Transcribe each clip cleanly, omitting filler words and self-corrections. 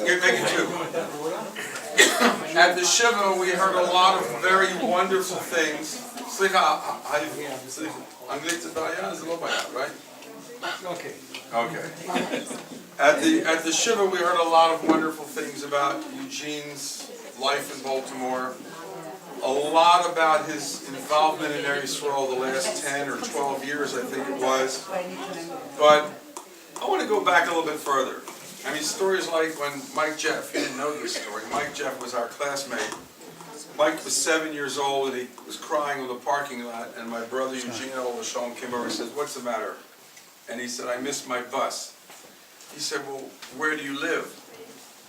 you're making two. At the Shiva, we heard a lot of very wonderful things. Right? Okay. Okay. At the Shiva, we heard a lot of wonderful things about Eugene's life in Baltimore. A lot about his involvement in Eretz Yisrael the last 10 or 12 years, I think it was. But I want to go back a little bit further. I mean, stories like when Mike Jeff, you didn't know this story, Mike Jeff was our classmate. Mike was 7 years old and he was crying in the parking lot, and my brother Eugene Olasholm came over and said, "What's the matter?" And he said, "I missed my bus." He said, "Well, where do you live?"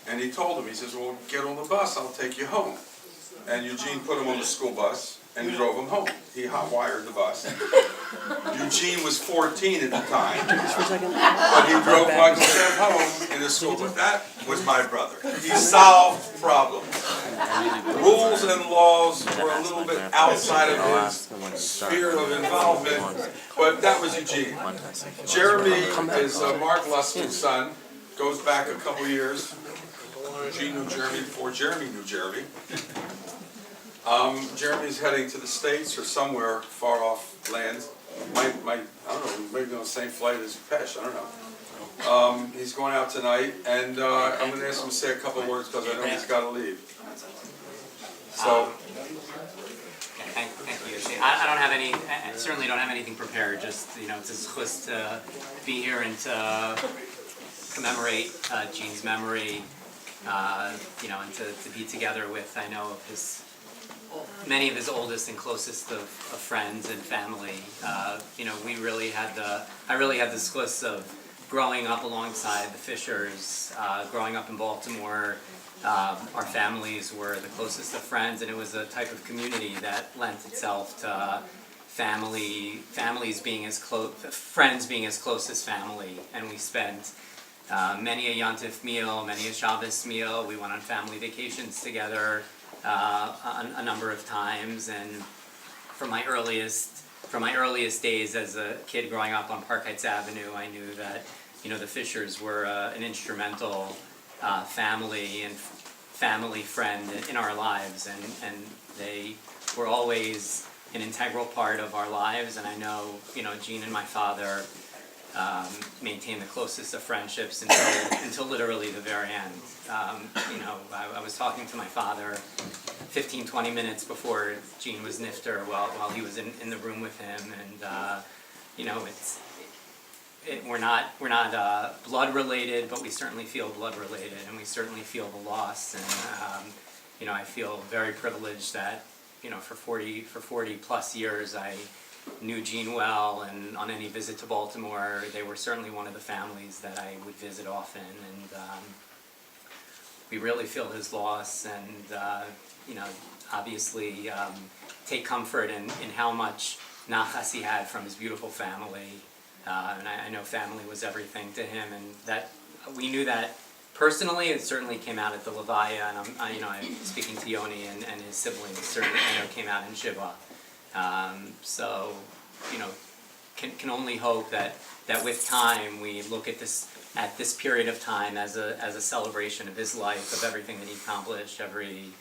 And he told him, he says, "Well, get on the bus, I'll take you home." And Eugene put him on the school bus and drove him home. He hot-wired the bus. Eugene was 14 at the time, but he drove Michael Jeff home in the school bus. That was my brother. He solved problems. Rules and laws were a little bit outside of his sphere of involvement, but that was Eugene. Jeremy is Mark Luskin's son, goes back a couple years. Eugene knew Jeremy before Jeremy knew Jeremy. Jeremy's heading to the States or somewhere far off land. I don't know, maybe on the same flight as Pesh, I don't know. He's going out tonight, and I'm going to ask him to say a couple of words because I know he's got to leave. So. Thank you. I don't have any, I certainly don't have anything prepared, just, it's a zchus to be here and to commemorate Gene's memory, and to be together with, I know, of many of his oldest and closest of friends and family. We really had I really had the zchus of growing up alongside the Fishers, growing up in Baltimore. Our families were the closest of friends, and it was a type of community that lent itself to families being as close, friends being as close as family. And we spent many a Yontif meal, many a Shabbos meal. We went on family vacations together a number of times, and from my earliest days as a kid growing up on Park Heights Avenue, I knew that the Fishers were an instrumental family and family friend in our lives, and they were always an integral part of our lives. And I know Gene and my father maintained the closest of friendships until literally the very end. I was talking to my father 15-20 minutes before Gene was nifter while he was in the room with him, and we're not blood related, but we certainly feel blood related, and we certainly feel the loss. And I feel very privileged that for 40 plus years I knew Gene well, and on any visit to Baltimore, they were certainly one of the families that I would visit often, and we really feel his loss, and obviously take comfort in how much nachas he had from his beautiful family, and I know family was everything to him, and that we knew that personally. It certainly came out at the Levaya, and I'm speaking to Yoni and his siblings. Certainly, came out in Shiva. So, can only hope that with time we look at this period of time as a celebration of his life, of everything that he accomplished, every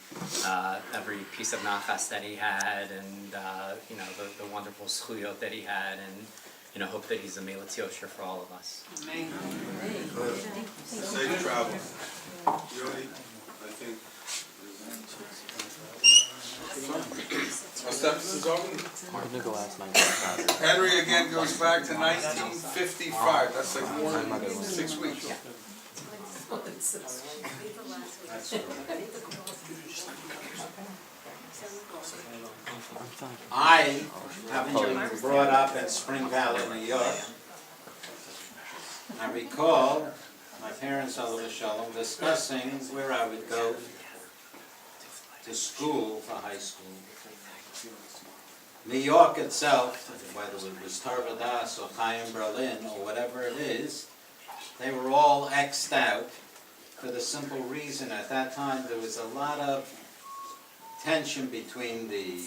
piece of nachas that he had, and the wonderful zchuyot that he had, and hope that he's a Meilat Yosher for all of us. Amen. Safe travel. Yoni, I think. Is open. I'm gonna go ask my grandfather. Henry again goes back to 1955. That's like more than 6 weeks. Yeah. I, having been brought up in Spring Valley, New York, I recall my parents, Alav Shalom, discussing where I would go to school for high school. New York itself, whether it was Tarvadas or Chaim Berlin or whatever it is, they were all X'd out for the simple reason at that time there was a lot of tension between the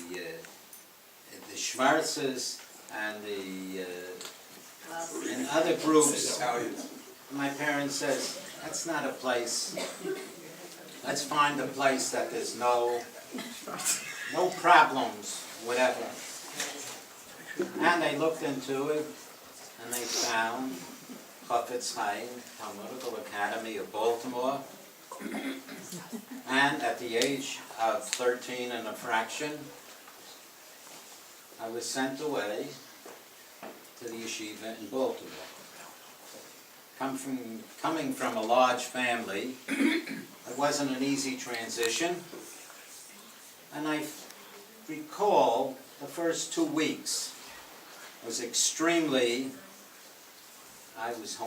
Schwarzes and and other groups, My parents says, that's not a place. Let's find a place that there's no problems, whatever. And they looked into it, and they found Chafetz Chaim, Talmudical Academy of Baltimore. And at the age of 13 and a fraction, I was sent away to the yeshiva in Baltimore. Coming from a large family, it wasn't an easy transition. And I recall the first 2 weeks was I was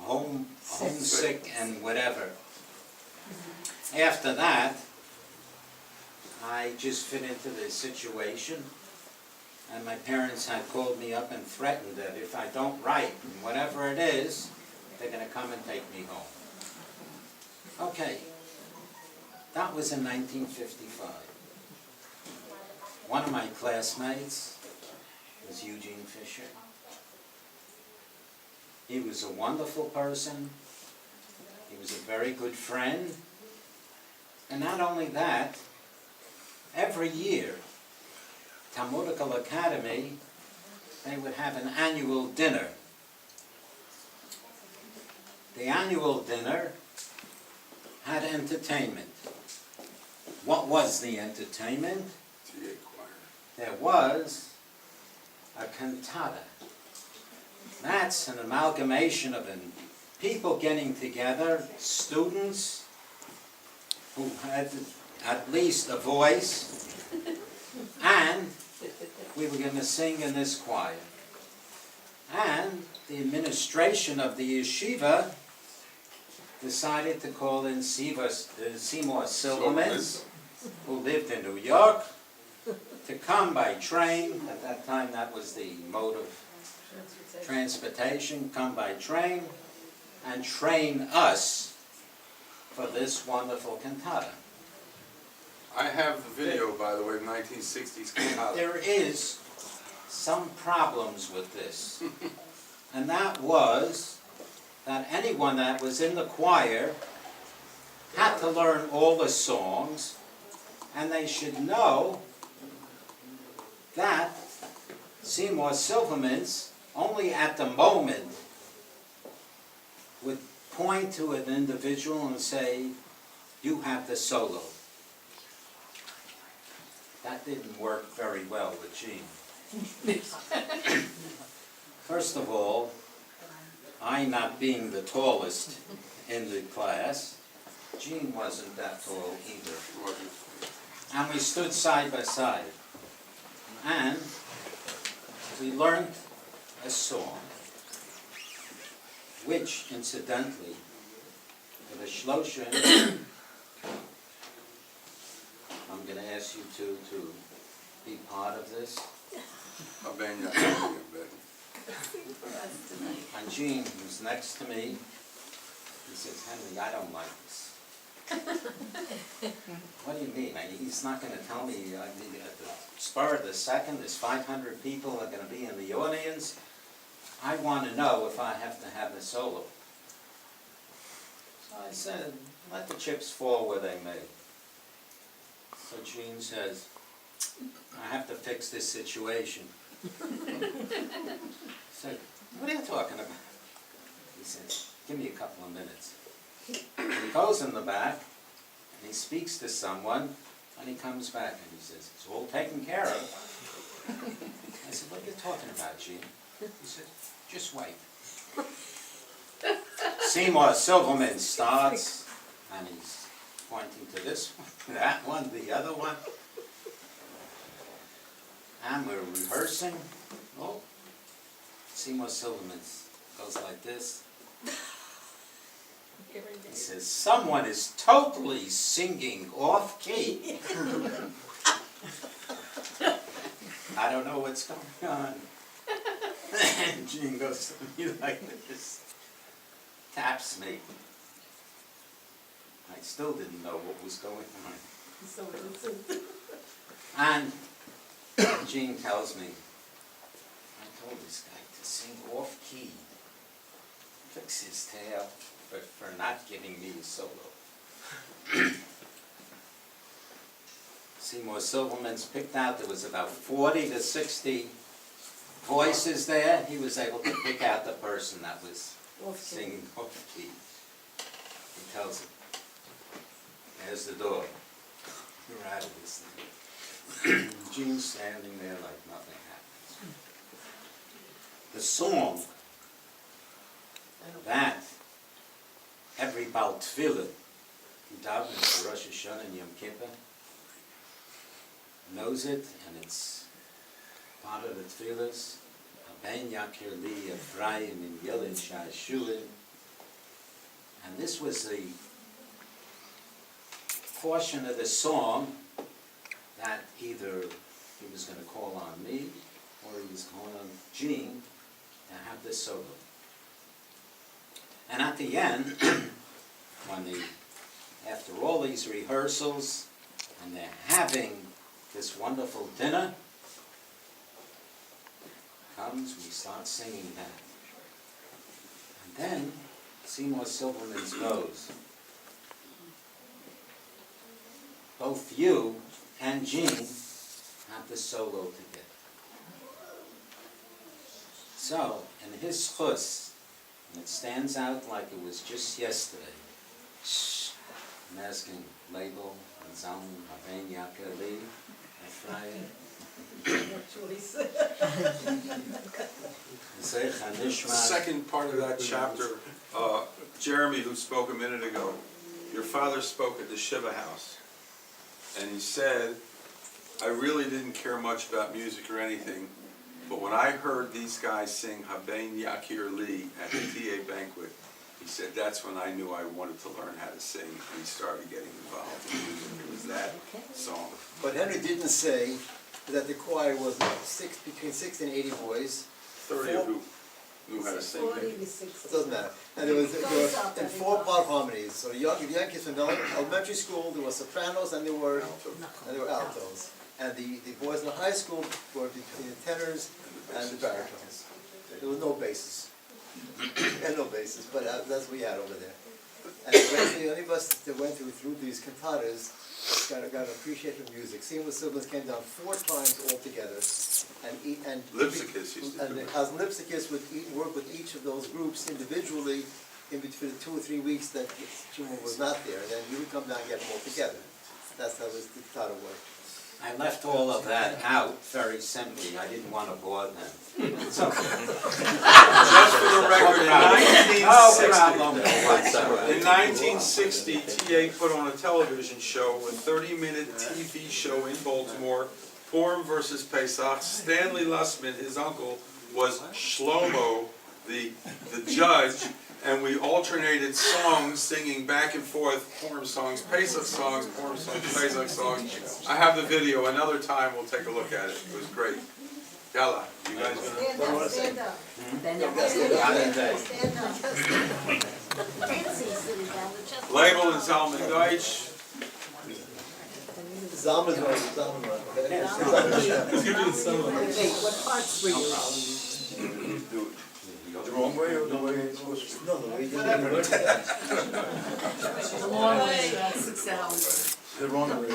homesick and whatever. After that, I just fit into the situation, and my parents had called me up and threatened that if I don't write, whatever it is, they're going to come and take me home. Okay, that was in 1955. One of my classmates was Eugene Fisher. He was a wonderful person. He was a very good friend. And not only that, every year, Talmudical Academy, they would have an annual dinner. The annual dinner had entertainment. What was the entertainment? TA choir. There was a cantata. That's an amalgamation of people getting together, students who had at least a voice, and we were going to sing in this choir. And the administration of the yeshiva decided to call in Seymour Silvermans, who lived in New York, to come by train. At that time, that was the mode of transportation, come by train, and train us for this wonderful cantata. I have the video, by the way, 1960s cantata. There is some problems with this, and that was that anyone that was in the choir had to learn all the songs, and they should know that Seymour Silvermans only at the moment would point to an individual and say, you have the solo. That didn't work very well with Gene. First of all, I not being the tallest in the class, Gene wasn't that tall either. And we stood side by side. And we learned a song, which, incidentally, for the Shloshen, I'm going to ask you two to be part of this. And Gene, who's next to me, he says, Henry, I don't like this. What do you mean? He's not going to tell me at the spur of the second, there's 500 people that are going to be in the audience. I want to know if I have to have a solo. So I said, let the chips fall where they may. So Gene says, I have to fix this situation. I said, what are you talking about? He says, give me a couple of minutes. And he goes in the back, and he speaks to someone, and he comes back and he says, it's all taken care of. I said, what are you talking about, Gene? He said, just wait. Seymour Silverman starts, and he's pointing to this one, that one, the other one. And we're rehearsing. Oh, Seymour Silverman goes like this. He says, someone is totally singing off key. I don't know what's going on. And Gene goes to me like this, taps me. I still didn't know what was going on. And Gene tells me, I told this guy to sing off key. fix his tail for not giving me a solo. Seymour Silverman's picked out, there was about 40 to 60 voices there. He was able to pick out the person that was singing off key. He tells him, there's the door. You're out of this thing. Gene's standing there like nothing happens. The song that every Baal Tefillah who davens for Rosh Hashanah and Yom Kippur knows it, and it's part of the tefillahs. Ben Yakir Li Ephraim in Yelin Shashulim. And this was the portion of the song that either he was going to call on me or he was calling on Gene to have this solo. And at the end, after all these rehearsals, and they're having this wonderful dinner, comes, we start singing that. And then Seymour Silverman's goes, both you and Gene have the solo together. So, in his chus, and it stands out like it was just yesterday, I'm asking Label and Zalman, Aben Yakir Li, Ephraim. The second part of that chapter, Jeremy, who spoke a minute ago, your father spoke at the Shiva house, and he said, I really didn't care much about music or anything, but when I heard these guys sing Haben Yakir Li at the TA banquet, he said, that's when I knew I wanted to learn how to sing, and he started getting involved in music. It was that song. But Henry didn't say that the choir was between 60 and 80 boys. 30 of who knew how to sing. It doesn't matter. And there was in 4-part harmonies. So the young kids from elementary school, there were sopranos and there were altos. And the boys in the high school were between the tenors and the baritones. There was no basses. And no basses, but that's what we had over there. And eventually, any of us that went through these cantatas got an appreciation for music. Seymour Silverman came down 4 times altogether, and Lipsikis used to do it. as Lipsikis would work with each of those groups individually in between the 2 or 3 weeks that Juma was not there, and then he would come down and get them all together. That's how the cantata worked. I left all of that out very simply. I didn't want to bore them. Just for the record, in 1960, TA put on a television show, a 30-minute TV show in Baltimore, Purim versus Pesach. Stanley Lussman, his uncle, was Shlomo, the judge, and we alternated songs, singing back and forth, Purim songs, Pesach songs, Purim songs, Pesach songs. I have the video. Another time we'll take a look at it. It was great. Yalla, you guys gonna... Stand up. Label and Zalman Deutsch. Zalman's right. What parts were you in? The wrong way or the way it's supposed to be? No, we did A long way, about 6 hours. The wrong way.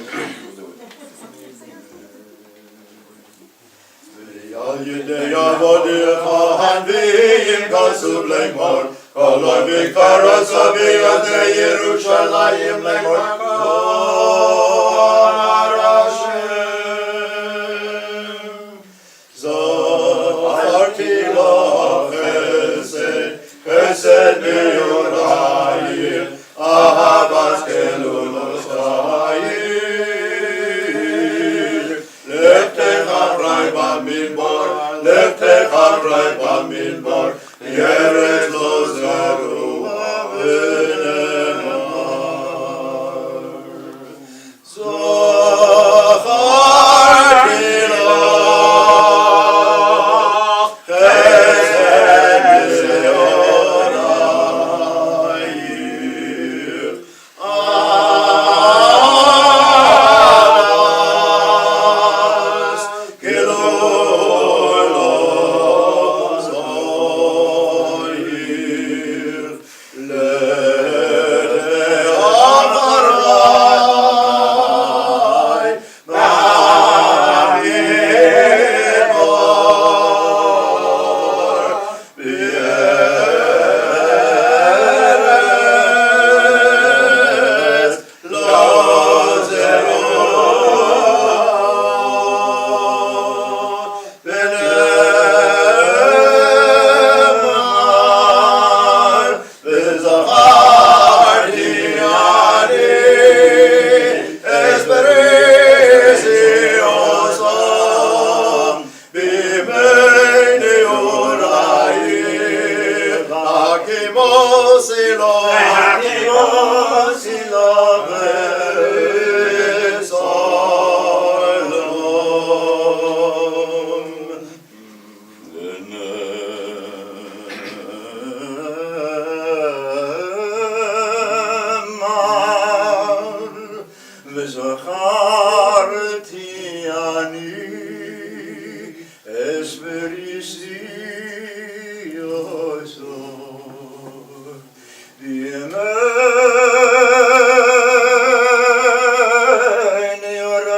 Al yedei avodecha hanvim kasub lemor Kol ovikara sabi yadei Yerushalayim lemor Kol Hashem Zafarti lo chesed Chesed mi'orayim Ahavas kelulos chayim Leftecha frai bamidbar Leftecha frai bamidbar Yeretz lo zeru v'nemar וזכרתי אני אספריסי אותו בימי נעוריי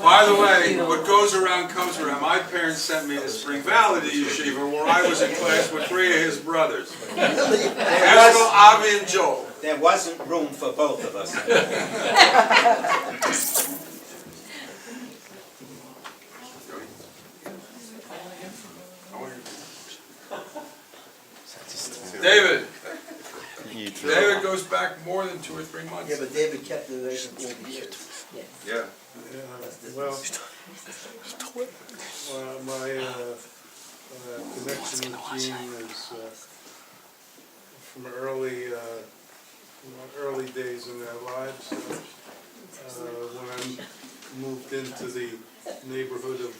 By the way, what goes around comes around. My parents sent me to Spring Valley to Yeshiva, where I was in class with 3 of his brothers, Eshel, Avi, and Joel. There wasn't room for both of us. David. David goes back more than 2 or 3 months. Yeah, but David kept the relationship all the years. Yeah. Well, my connection with Gene is from early days in their lives. moved into the neighborhood of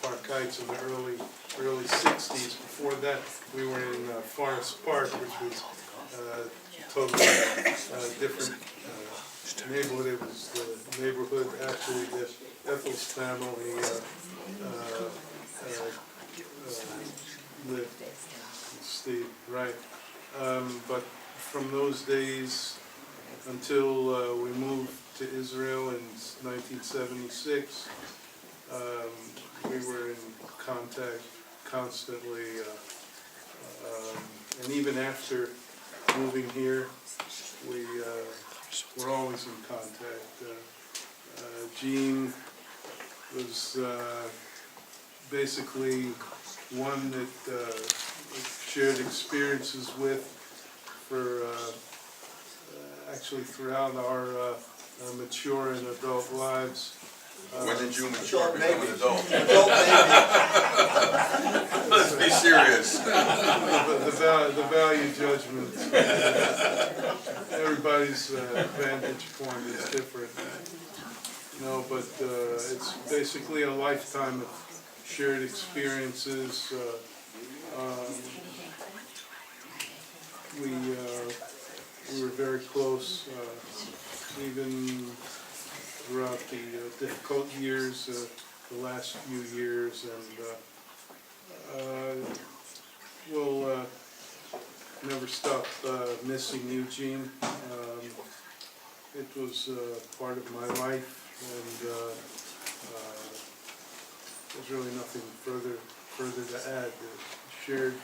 Park Heights in the early 60s. Before that, we were in Forest Park, which was totally different neighborhood. It was the neighborhood actually that Ethel's family lived. Steve, right. But from those days until we moved to Israel in 1976, we were in contact constantly, and even after moving here, we were always in contact. Gene was basically one that shared experiences with for actually throughout our mature and adult lives. When did you mature Adult become an baby. adult? Adult baby. Let's be serious. The value judgment, everybody's vantage point is different. No, but it's basically a lifetime of shared experiences. We were very close, even throughout the difficult years, the last few years, and we'll never stop missing Eugene. It was part of my life, and there's really nothing further to add. The shared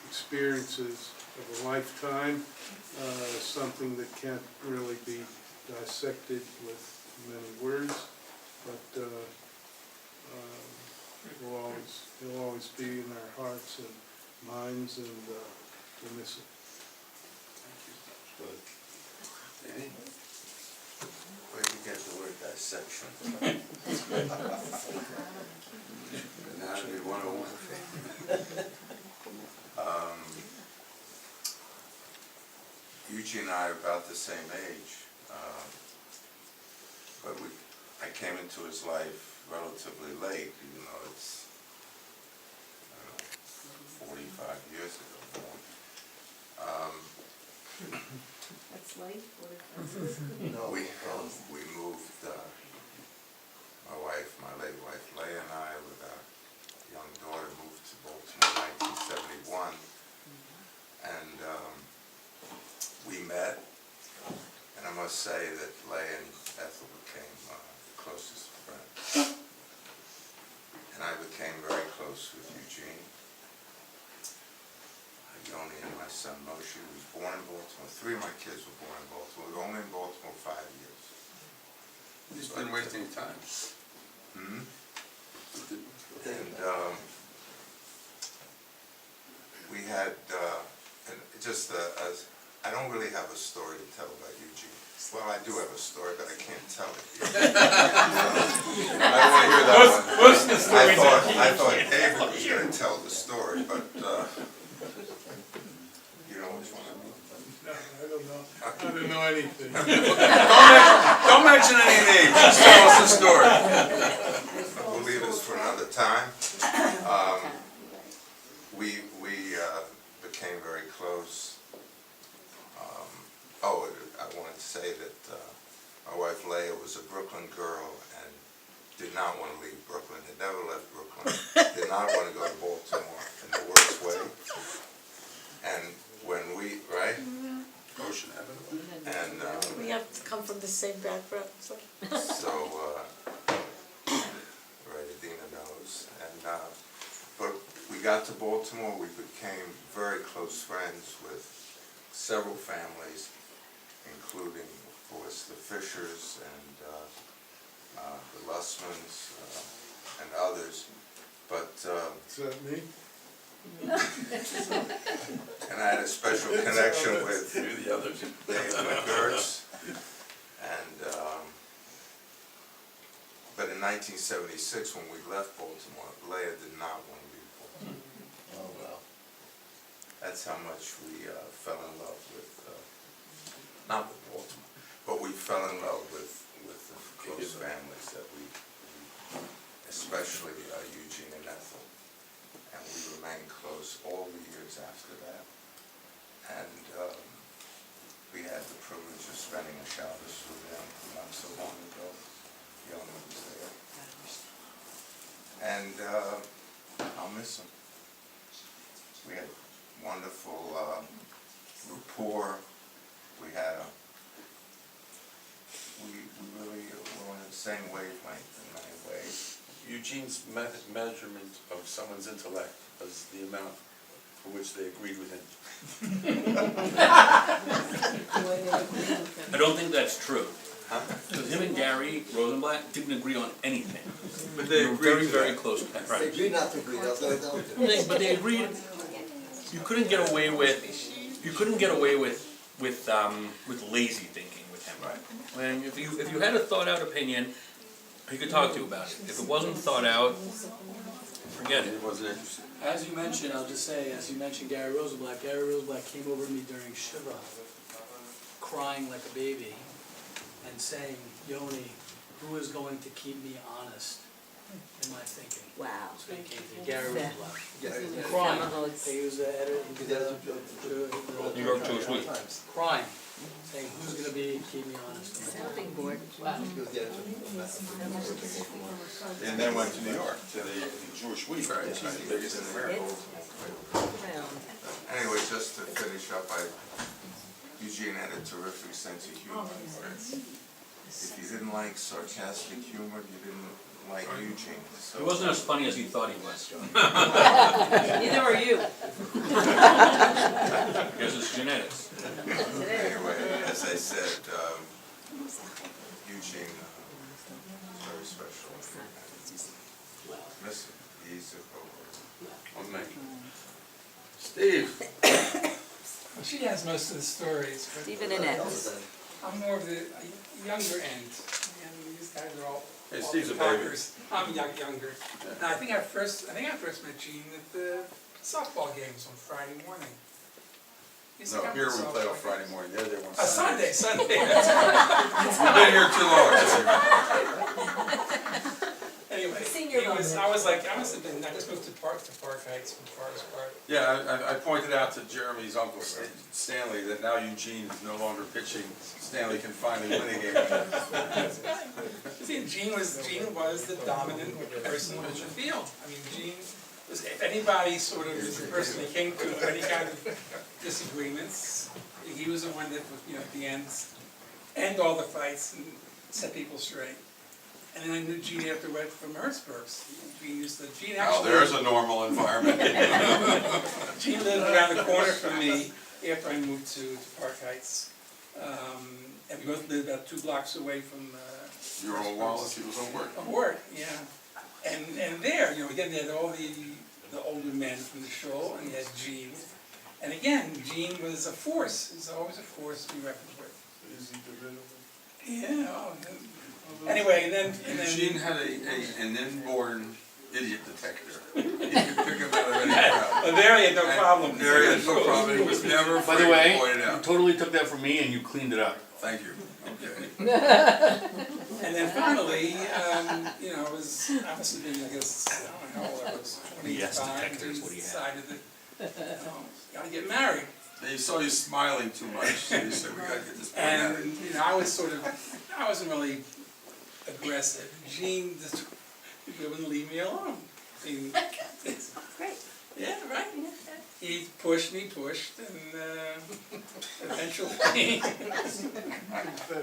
experiences of a lifetime, something that can't really be dissected with many words, but he'll always be in our hearts and minds, and we'll miss it. Danny? Where'd you get the word dissection? Anatomy 101. Eugene and I are about the same age, but I came into his life relatively late, even though it's, I don't know, 45 years ago. That's late, No. We moved, my late wife Leah and I, with our young daughter, moved to Baltimore in 1971, and we met, and I must say that Leah and Ethel became the closest friends. And I became very close with Eugene. Yoni and my son Moshe was born in Baltimore. 3 of my kids were born in Baltimore. We were only in Baltimore 5 years. You just didn't waste any time. Hmm? And we had, and just I don't really have a story to tell about Eugene. Well, I do have a story, but I can't tell it here. I don't want to hear that one. Most of the stories I thought David was going to tell the story, but you know which one I mean. No, I don't know. I don't know anything. Don't mention any names, just tell us the story. We'll leave this for another time. We became very close. I wanted to say that my wife Leah was a Brooklyn girl and did not want to leave Brooklyn, had never left Brooklyn, did not want to go to Baltimore in the worst way. And when we, right? Ocean Avenue. And We have to come from the same background, so. right, Adina knows. And but we got to Baltimore, we became very close friends with several families, including, of course, the Fishers and the Lussmans and others. But Is that me? and I had a special connection with The others. Dave McGurts, and but in 1976, when we left Baltimore, Leah did not want to leave Baltimore. Oh, wow. That's how much we fell in love with, not with Baltimore, but we fell in love with the close families that we especially Eugene and Ethel. And we remained close all the years after that. And we had the privilege of spending a Shabbos with them not so long ago. Yona was there. And I'll miss him. We had wonderful rapport. We had we really were on the same wavelength in many ways. Eugene's measurement of someone's intellect was the amount for which they agreed with him. I don't think that's true. Because him and Gary Rosenblatt didn't agree on anything. But they were agreed very, to very that. close to that. They agreed not to agree, that's what I don't do. But they agreed, you couldn't get away with lazy thinking with him. Right. When if you had a thought out opinion, he could talk to you about it. If it wasn't thought out, forget it. He wasn't interested. As you mentioned, I'll just say, as you mentioned Gary Rosenblatt came over to me during Shiva, crying like a baby, and saying, Yoni, who is going to keep me honest in my thinking? Wow. So he came to Gary Rosenblatt, Yeah, crying. He was the editor, New York Jewish Week. crying, saying, who's gonna keep me honest? in my thinking?" Big board. He was the editor of And then went to New York, to the Jewish Week, right, which is the biggest in America. Anyway, just to finish up, Eugene had a terrific sense of humor. If you didn't like sarcastic humor, you didn't like Eugene. So He wasn't as funny as he thought he was, John. Neither are you. I guess it's genetics. anyway, as I said, Eugene is very special. Miss him. He's a On me. Steve, She has most of the stories, but Stephen and Ed. I'm more of the younger end. And these guys are all Hey, all Steve's a baby. talkers. I'm younger. And I think I first met Gene at the softball games on Friday morning. Used to no, come here to we play on softball Friday morning, there they want Sunday, Sunday. that's right. You've been here too long. Anyway, Senior I was moment. like, I must have been, I just moved to Park Heights from Forest Park. Yeah, I pointed out to Jeremy's uncle Stanley that now Eugene is no longer pitching. Stanley can finally win a game. See, Gene was the dominant person in the field. I mean, Gene was, if anybody sort of was the person they came to with any kind of disagreements, he was the one that would, at the end all the fights and set people straight. And then I knew Gene afterward from Hertzberg's. Gene Now, actually. there's a normal environment. Gene lived around the corner from me after I moved to Park Heights. And we both lived about 2 blocks away from, You were on Wallace, he was on work. of work, yeah. And there, again, they had all the older men from the show, and you had Gene. And again, Gene was a force. He's always a force to be reckoned with. Yeah. Anyway, and then Eugene had an inborn idiot detector. You could pick him out of any crowd. there he had no problem. There he had no problem, he was never By afraid the way, to point it you out. totally took that from me and you cleaned it up. Thank you, okay. And then finally, I must have been, I guess, I don't know how old I was, 25. Yes, detectors, what do you have? Decided that, gotta get married. He saw you smiling too much, so he said, we gotta get this boy And, married. I wasn't really aggressive. Gene just wouldn't leave me alone. I mean, Great. yeah, right? He pushed, and eventually.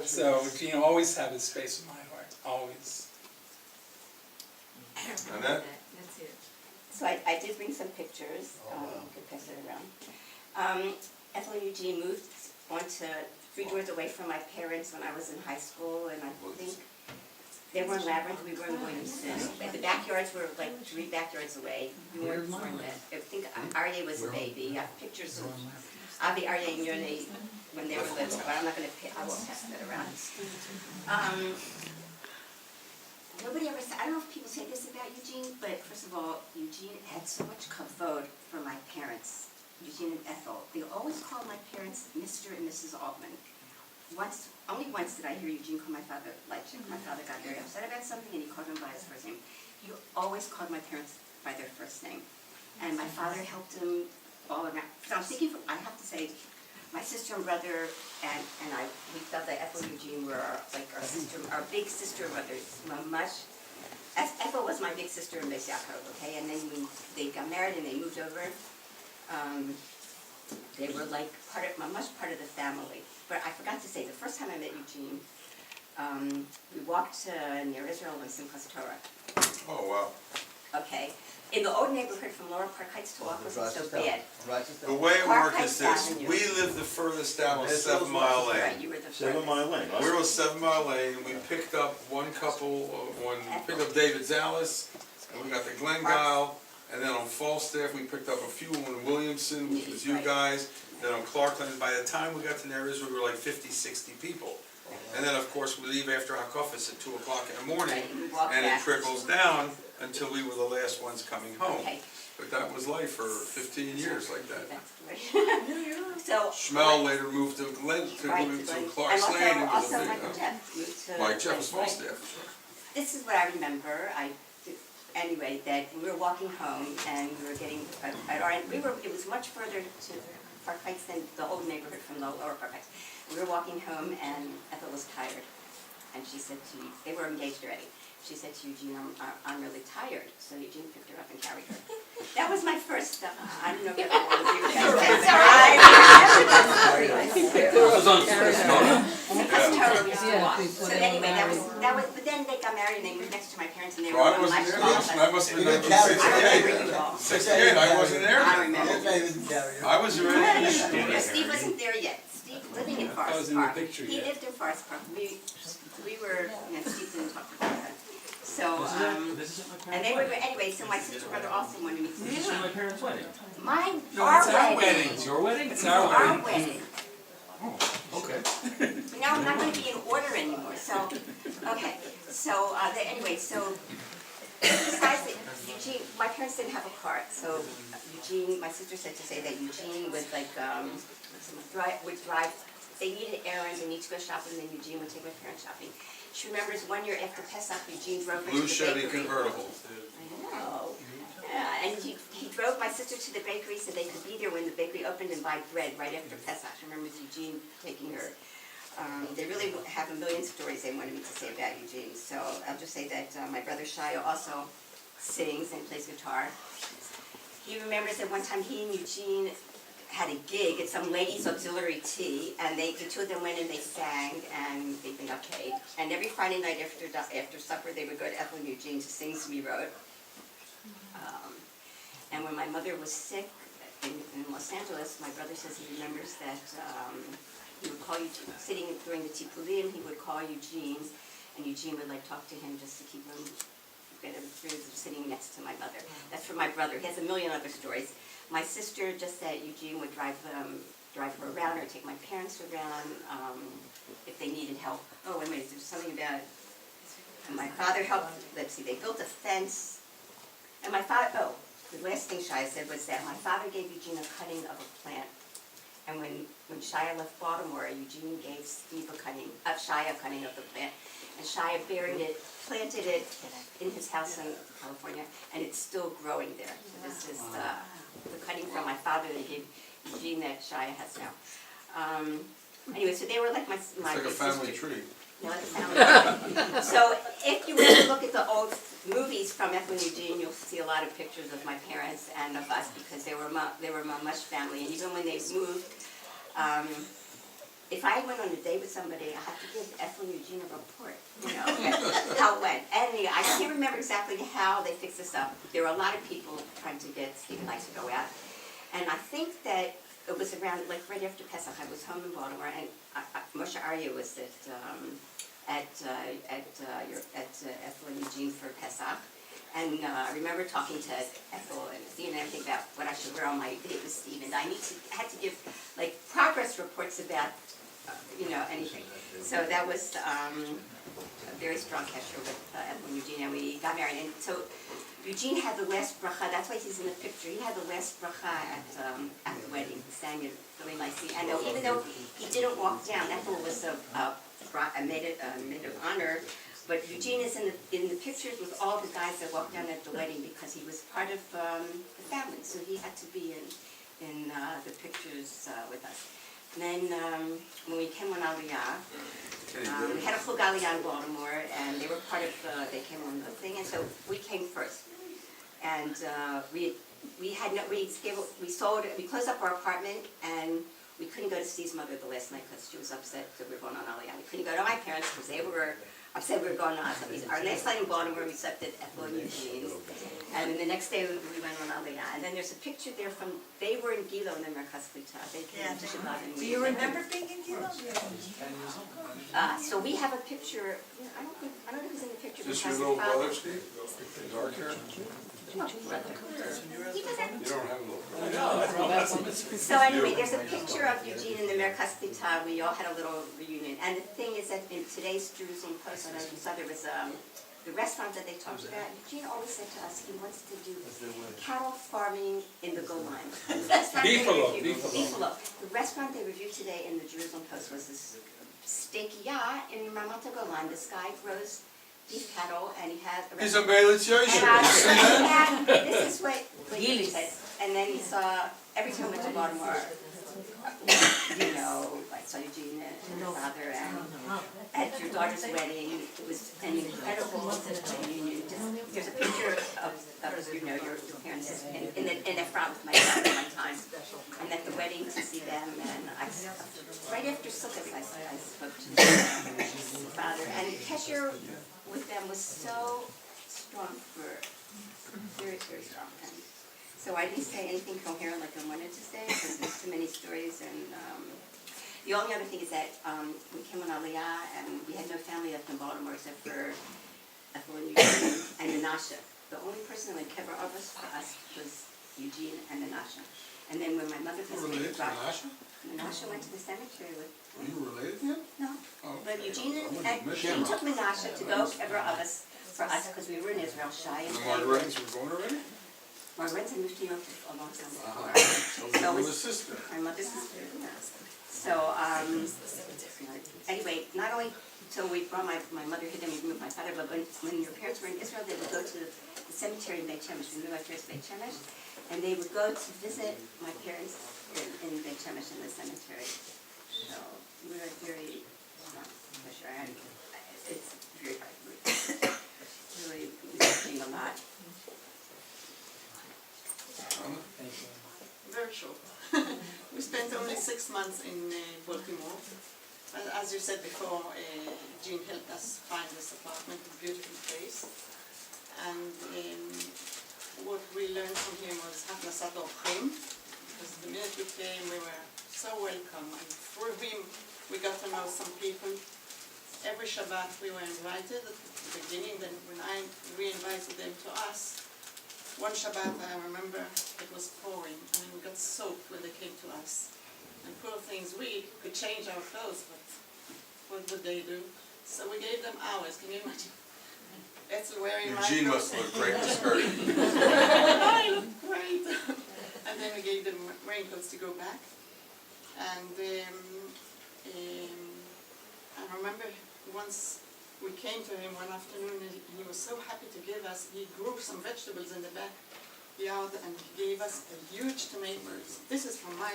So Gene always had his space in my heart, always. Annette? So I did bring some pictures, you could pass it around. Ethel and Eugene moved onto 3 doors away from my parents when I was in high school, and I think they were in Labyrinth, we were in Williamston. The backyards were like 3 backyards away. We weren't I think Arye was a baby. I have pictures of Avi, Arye, and Yone when they were little, but I'm not gonna, I won't pass that around. Nobody ever said, I don't know if people say this about Eugene, but first of all, Eugene had so much kavod for my parents, Eugene and Ethel. They always called my parents Mr. and Mrs. Altman. Only once did I hear Eugene call my father Leipzig. My father got very upset about something and he called him by his first name. he always called my parents by their first name. And my father helped him all around. So I'm thinking, I have to say, my sister and brother and I, we felt that Ethel and Eugene were our big sister brothers. Mamash. Ethel was my big sister in Beis Yaakov, okay? And then when they got married and they moved over, they were like part of the family. But I forgot to say, the first time I met Eugene, we walked near Israel in Simchas Torah. Oh, wow. Okay, in the old neighborhood from Lower Park Heights to walk wasn't so bad. The way it Park worked is Heights this, Avenue. we lived the furthest down on 7 Mile Lane. Right, you were the 7 furthest. Mile Lane, We right? were on 7 Mile Lane, we picked up one couple, picked up David Zallis, and we got the Glengyle, and then on Falstaff, we picked up a few on Williamson, which was you Right. guys, then on Clarkland, and by the time we got to Ner Israel, we were like 50, 60 people. And then, of course, we leave after Hakofis at 2 o'clock in the morning, Right, we walk and it back. trickles down until we were the last ones coming home. Okay, But that was life for 15 years like that. that's great. So. Schmel later moved to Right, Clark's and Lane, it was also a Michael big, Jeff moved to. Mike Jeff was Right. Falstaff. This is what I remember, anyway, that we were walking home and we were getting, it was much further to Park Heights than the old neighborhood from the Lower Park Heights. We were walking home and Ethel was tired, and she said to, they were engaged already, she said to Eugene, I'm really tired, so Eugene picked her up and carried her. That was my first, I don't know if it was So anyway, that was, but then they got married and they moved next to my parents and they were Well, I on wasn't my there yet, I must have been You didn't 1968. you all. 68, I wasn't there I yet. remember. I was already. No, Steve wasn't there yet. Steve living in I was Forest in the Park. picture He yet. lived in Forest Park. We were, Steve didn't talk about that. So, and they were, anyway, so my sister brother also wanted me to. This is my parents' wedding. Mine, No, our it's our wedding. wedding. Your wedding? It's our Our wedding. wedding. Okay. But now I'm not gonna be in order anymore, so, okay. So, anyway, so, besides that, Eugene, my parents didn't have a car, so Eugene, my sister said to say that Eugene would like, would drive, they needed errands, they need to go shopping, then Eugene would take my parents shopping. She remembers one year after Pesach, Eugene drove her to Blue the Chevy bakery. convertible. I know. Yeah, and he drove my sister to the bakery so they could be there when the bakery opened and buy bread right after Pesach. I remember Eugene taking her. They really have a million stories they wanted me to say about Eugene. So I'll just say that my brother Shia also sings and plays guitar. He remembers that one time he and Eugene had a gig at some ladies' auxiliary tea, and the two of them went and they sang, and they got paid. And every Friday night after supper, they would go to Ethel and Eugene to sing Smee Road. And when my mother was sick in Los Angeles, my brother says he remembers that he would call Eugene, sitting during the Tipulim, he would call Eugene, and Eugene would like talk to him just to keep him, get him through sitting next to my mother. That's for my brother. He has a million other stories. My sister just said Eugene would drive her around or take my parents around if they needed help. Oh, wait a minute, there's something about, my father helped, let's see, they built a fence, and my father, the last thing Shia said was that my father gave Eugene a cutting of a plant. And when Shia left Baltimore, Eugene gave Steve Shia a cutting of the plant. And Shia buried it, planted it in his house in California, and it's still growing there. So this is the cutting from my father that gave Eugene that Shia has now. Anyway, so they were like my It's like a big family sister. tree. No, it's family. So if you really look at the old movies from Ethel and Eugene, you'll see a lot of pictures of my parents and of us because they were much family. And even when they moved, if I went on a date with somebody, I had to give Ethel and Eugene a report, how it went. And I can't remember exactly how they fixed this up. There were a lot of people trying to get Steve and I to go out. And I think that it was around, like right after Pesach, I was home in Baltimore, and Moshe Arya was at Ethel and Eugene for Pesach. And I remember talking to Ethel and Steve and everything about what I should wear on my date with Steve. And I had to give like progress reports about, anything. So that was a very strong cashier with Ethel and Eugene, and we got married. And so Eugene had the last bracha. That's why he's in the picture. He had the last bracha at the wedding. He sang it really nicely. And even though he didn't walk down, Ethel was a maid of honor. But Eugene is in the pictures with all the guys that walked down at the wedding because he was part of the family, so he had to be in the pictures with us. And then when we came on Aliyah, we had a Chug Aliyah in Baltimore, and they were part of, they came on the thing, and so we came first. And we closed up our apartment, and we couldn't go to Steve's mother the last night because she was upset that we were going on Aliyah. We couldn't go to my parents because they were upset we were going on. So our last night in Baltimore, we slept at Ethel and Eugene's. And then the next day, we went on Aliyah. And then there's a picture there from, they were in Gilo in the Merkaz Klita. They came to Shabbat. Do you remember being in Gilo? So we have a picture, I don't know who's in the picture. Is this because your little his father- brother, Steve? Is our character? No, brother. He doesn't. You don't have a little brother. So anyway, there's a picture of Eugene in the Merkaz Klita. We all had a little reunion. And the thing is that in today's Jerusalem Post, I know you saw there was the restaurant that they talked about. Eugene always said to us he wants to do cattle farming in the Golan. Beefalo. The restaurant they reviewed today in the Jerusalem Post was this steakiah in Ramat Golan. This guy grows beef cattle, and he has a He's a Beilis Yosher. this is what he said. And then he saw, every time we went to Baltimore, you know, I saw Eugene and your father, and at your daughter's wedding, it was an incredible reunion. There's a picture of you know, your parents in the front with my father one time. And at the wedding to see them, and right after Sukkot, I spoke to your father. And Kesher with them was so strong very, very strong. And so I didn't say anything coherent like I wanted to say because there's too many stories. And the only other thing is that we came on Aliyah and we had no family left in Baltimore except for Ethel and Eugene and Menashe. The only person that would cover all of us for us was Eugene and Menashe. And then when my mother was related to Menashe? Menashe went to the cemetery with. Are you related to him? No. Oh, But Eugene I wouldn't miss took Menashe to go cover of us for us because we were in Israel shy. And the Margaretans were going already? Margaret's moved to New York a long time before. So So we it's were sister. my mother's sister. Yeah. So anyway, not only so we brought my mother here, then we moved my father. But when your parents were in Israel, they would go to the cemetery in Beit Shemesh. We knew my parents in Beit Shemesh, and they would go to visit my parents in Beit Shemesh in the cemetery. So we were very for sure. And it's very hard. Really missing a lot. Very short. We spent only 6 months in Baltimore. As you said before, Jean helped us find this apartment, a beautiful place. And what we learned from him was Haknasat Orchim, because the minute we came, we were so welcome. And through him, we got to know some people. Every Shabbat we were invited at the beginning, then when I re-invited them to us, one Shabbat I remember it was pouring, and we got soaked when they came to us. And poor things, we could change our clothes, but what would they do? So we gave them ours, can you imagine? Etzel wearing my Eugene clothes. must look great in skirt. I look great. And then we gave them raincoats to go back. And I remember once we came to him one afternoon and he was so happy to give us, he grew some vegetables in the backyard and he gave us a huge tomatoes. This is from I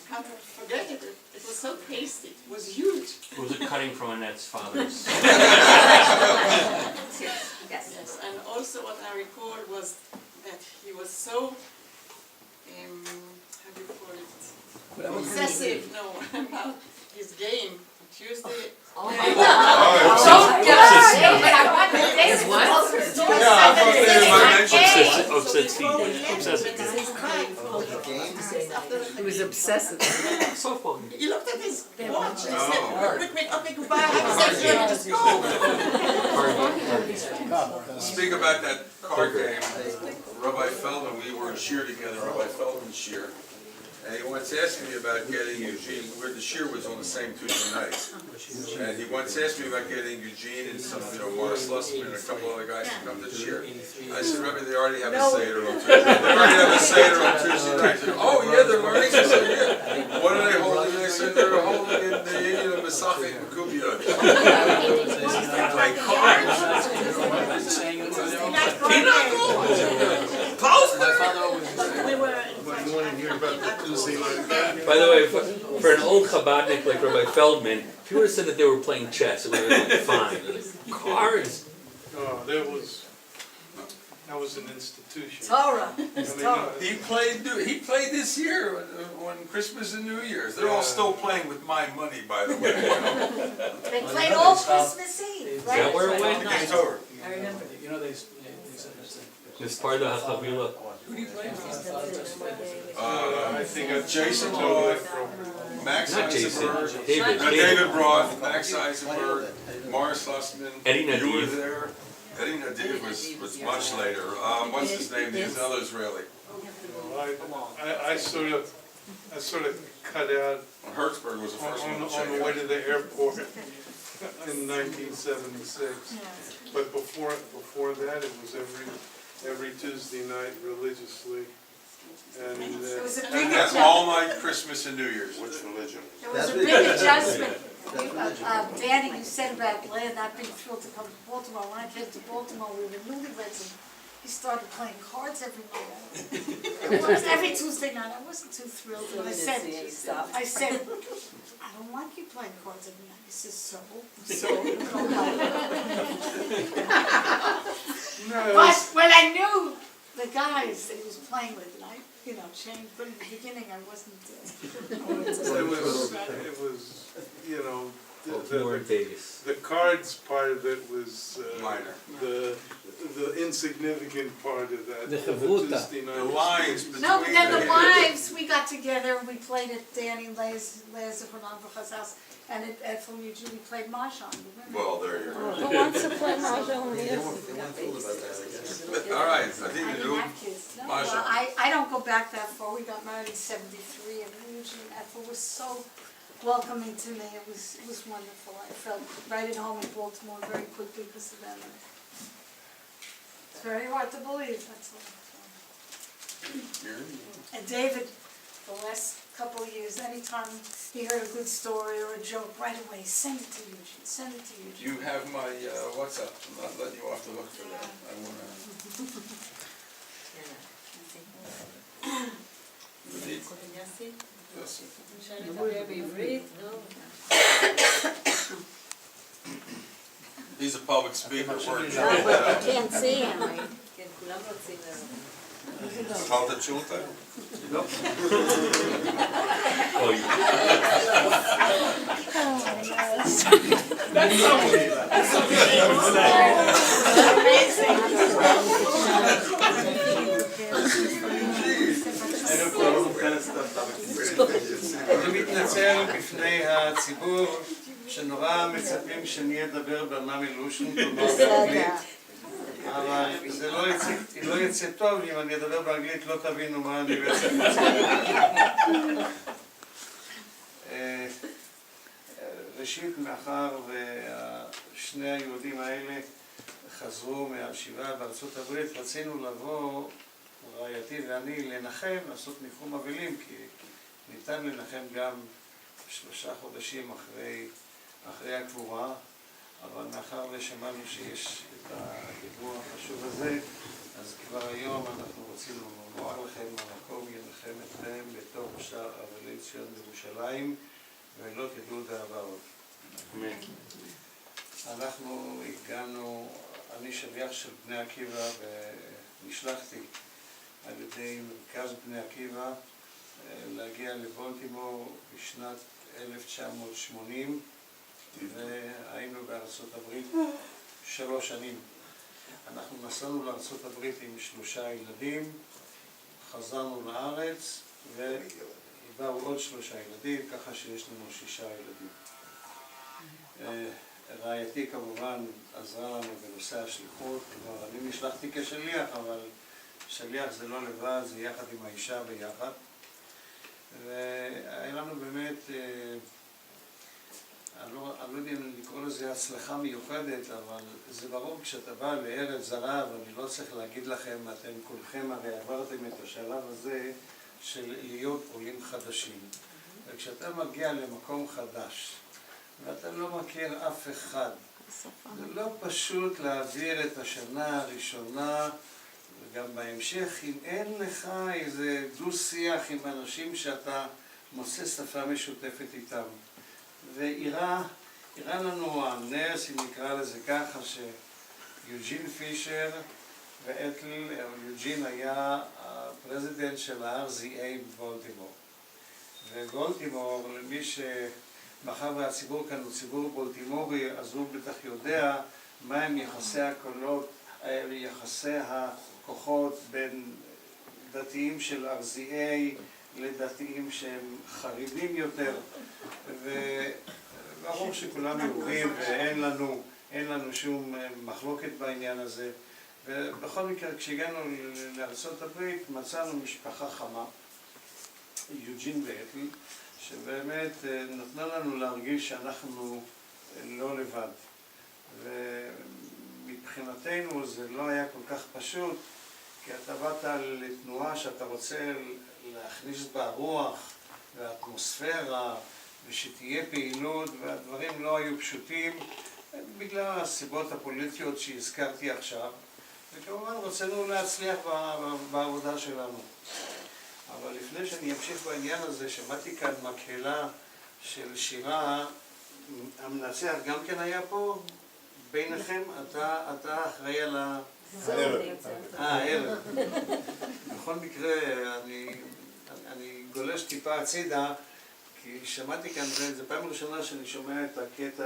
can't forget it. It was so tasty. It was huge. Was it cutting from Annette's father's? Yes. And also what I recall was that he was so, how do you call it? Obsessive, about his game. Tuesday. Oh my Oh, God. yeah, I thought they He was obsessive. He looked at his watch and Oh. said, quick, okay, goodbye, have a safe journey, just go. Speak about that card game. Rabbi Feldman, we were in Shir together, Rabbi Feldman Shir. and he once asked me about getting Eugene, where the shiur was on the same Tuesday night. And he once asked me about getting Eugene and some, Morris Lussman and a couple other guys to come to the shiur. I said, Rebbe, they already have a Seder on Tuesday. They already have a Seder on Tuesday night. He said, oh, yeah, they're learning. I said, yeah. What are they holding? I said, they're holding in the Union of Mesachik Makubiyot. They play cards. By the way, for an old Chabadnik like Rabbi Feldman, if you would have said that they were playing chess, it would have been fine. Cards? Oh, that was an institution. Torah. He played this year on Christmas and New Year's. They're all still playing with my money, by the way. They played all Christmas Eve. Is that where it went? It's over. I remember. You know, they said that's it. It's part of HaChavila. Who do you play with? I think Jason Broad Broad, Max Not Jason, Eisenberg, David. David Broad, Max Eisenberg, Morris Lussman. Eddie You were Nadiv. there. Eddie Nadiv was much later. What's his name? The other Israeli. I sort of cut out Hertzberg was the first one to on check the way out. to the airport in 1976. But before that, it was every Tuesday night religiously. And It was a big And that's adjustment. all night Christmas and New Year's. Which religion? It was a big adjustment. Danny, you said about Blair not being thrilled to come to Baltimore. When I came to Baltimore, we were newlyweds, and he started playing cards every night. It was every Tuesday night. I wasn't too thrilled, and I said, I don't like you playing cards every night. He says, so. But when I knew the guys that he was playing with, and I, changed. But in the beginning, I wasn't. it was Baltimore and Vegas. the cards part of it was Minor. the insignificant part of that. The of chavruta. Tuesday night. The lines between No, but then the the wives, we got together and we played at Danny and Leah's Zipronavracha's house, and at from Eugene we played Mahjong. Well, there you go. They weren't fooled about that, I guess. All right, I I think we didn't do. have kids. No, Mahjong. well, I don't go back that far. We got married in '73, and Eugene and Ethel was so welcoming to me. It was wonderful. I felt right at home in Baltimore very quickly because of them. It's very hard to believe, that's all. And David, the last couple of years, anytime he heard a good story or a joke, right away, send it to Eugene, send it to Eugene. You have my WhatsApp. I'm not letting you off the hook for that. I wanna. He's a public speaker. Can't see him. Called the Chulta? Oh, אני מתנצל בפני הציבור שנורא מצפים שאני אדבר במה מלושן, כלומר באנגלית, אבל זה לא יצא טוב, אם אני אדבר באנגלית לא תבינו מה אני בעצם רוצה. ראשית, מאחר ושני היהודים האלה חזרו מהשבעה בארצות הברית, רצינו לבוא, רעייתי ואני, לנחם, לעשות ניחום אבלים, כי ניתן לנחם גם 3 חודשים אחרי הקבורה, אבל מאחר ושמענו שיש את הדיבור החשוב הזה, אז כבר היום אנחנו רוצים לומר לכם, המקום ינחם אתכם בתוך שער אבלי ציון בירושלים, ולא תדעו דאבה עוד. אנחנו הגענו, אני שליח של בני עקיבא ונשלחתי על ידי מרכז בני עקיבא להגיע לבולטימור בשנת 1980 והיינו בארצות הברית 3 שנים. אנחנו נסענו לארצות הברית עם 3 ילדים, חזרנו לארץ ובאו עוד 3 ילדים, ככה שיש לנו 6 ילדים. רעייתי כמובן עזרה לנו בנושא השליחות, כלומר אני נשלחתי כשליח, אבל שליח זה לא לבד, זה יחד עם האישה ביחד. והיה לנו באמת, אני לא יודע אם לקרוא לזה הצלחה מיוחדת, אבל זה ברור כשאתה בא לארץ זרה, ואני לא צריך להגיד לכם, אתם כולכם הרי עברתם את השלב הזה של להיות עולים חדשים. וכשאתה מגיע למקום חדש, ואתה לא מכיר אף אחד, זה לא פשוט להעביר את השנה הראשונה, וגם בהמשך, אם אין לך איזה דו-שיח עם אנשים שאתה מוצא שפה משותפת איתם. ואירע לנו הנס, אם נקרא לזה ככה, שיוג'ין פישר יוג'ין היה הפרזידנט של ה-RZA בבולטימור. ובולטימור, למי מאחר והציבור כאן הוא ציבור בולטימורי, אז הוא בטח יודע מהם יחסי הקולות, יחסי הכוחות בין דתיים של RZA לדתיים שהם חרדים יותר, וברור שכולם יהודים ואין לנו שום מחלוקת בעניין הזה. ובכל מקרה, כשהגענו לארצות הברית, מצאנו משפחה חמה, יוג'ין ואתל, שבאמת נתנה לנו להרגיש שאנחנו לא לבד. ומבחינתנו זה לא היה כל כך פשוט, כי אתה באת לתנועה שאתה רוצה להכניס בה רוח ואטמוספירה ושתהיה פעילות, והדברים לא היו פשוטים בגלל הסיבות הפוליטיות שהזכרתי עכשיו, וכמובן רצינו להצליח בעבודה שלנו. אבל לפני שאני אמשיך בעניין הזה, שמעתי כאן מקהלה של שירה, המנצח גם כן היה פה ביניכם, אתה אחראי על הערב. בכל מקרה, אני גולש טיפה הצידה, כי שמעתי כאן, זו פעם ראשונה שאני שומע את הקטע